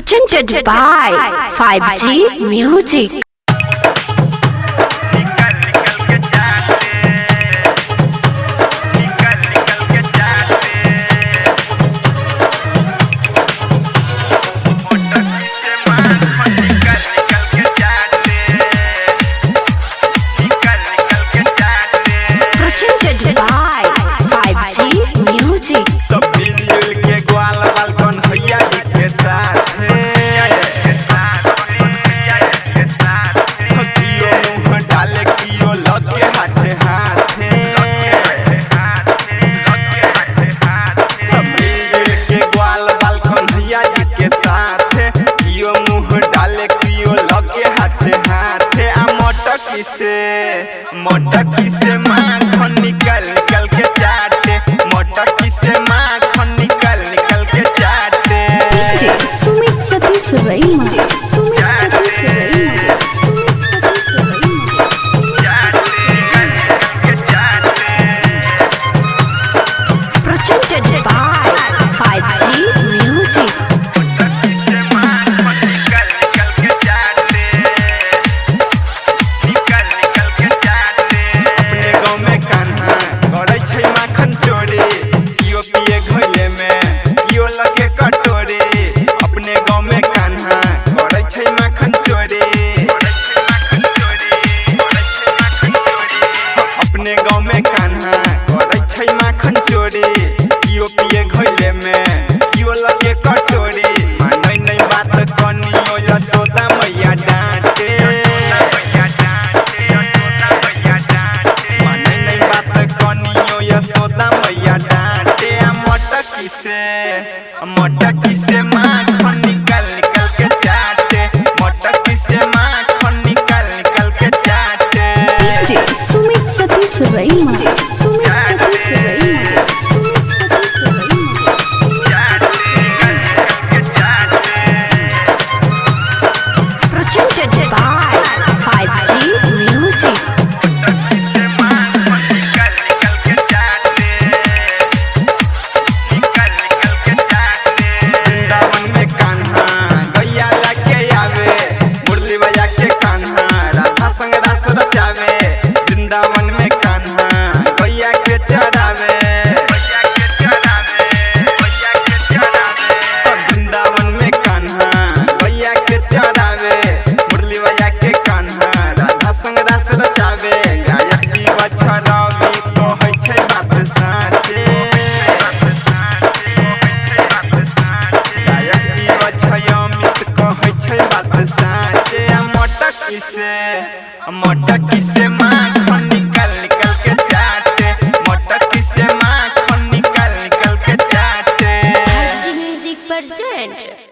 Presented by 5G Music. Presented by 5G Music. सब मिलजुल के ग्वाल बालकन भैया जी के साथ कियो मुँह डाले कियो लगे हाथे हाथे सब मिलजुल के ग्वाल बालकन भैया जी के साथ कियो मुँह डाले कियो लगे हाथे हाथे आ मोटकी से माखन निकल निकल के चाटे मोटकी से माखन निकल निकल के चाटे Sumit Satish रईमा Sumit Satish रईमा Sumit Satish रईमा Presented by 5G Music. अपने गाँव में कान्हा करे छै माखन चोरी कियो पिए घोले में कियो लगे कटोरी अपने गाँव में कान्हा करे छै माखन चोरी अपने गाँव में कान्हा करे छै माखन चोरी कियो पिए घोले में कियो लगे कटोरी मानै नहीं बात कनियो यशोदा मैया डांटे मानै नहीं बात कनियो यशोदा मैया डांटे मोटकी से माखन निकल निकल के चाटे मोटकी से माखन निकल निकल के चाटे Sumit Satish रईमा Sumit Satish रईमा Sumit Satish रईमा Presented by 5G Music. Vrindavan में कान्हा गैया लाके आवे मुरली बजा के कान्हा राधा संग रास रचावे वृंदावन में कान्हा गैया के चरावे वृंदावन में कान्हा गैया के चरावे मुरली बजा के कान्हा राधा संग रास रचावे गायक की बछरवी कहै छै बात साचे गायक की बछयमित कहै छै बात साचे मोटकी से माखन निकल निकल के चाटे मोटकी से माखन निकल निकल के चाटे 5G Music present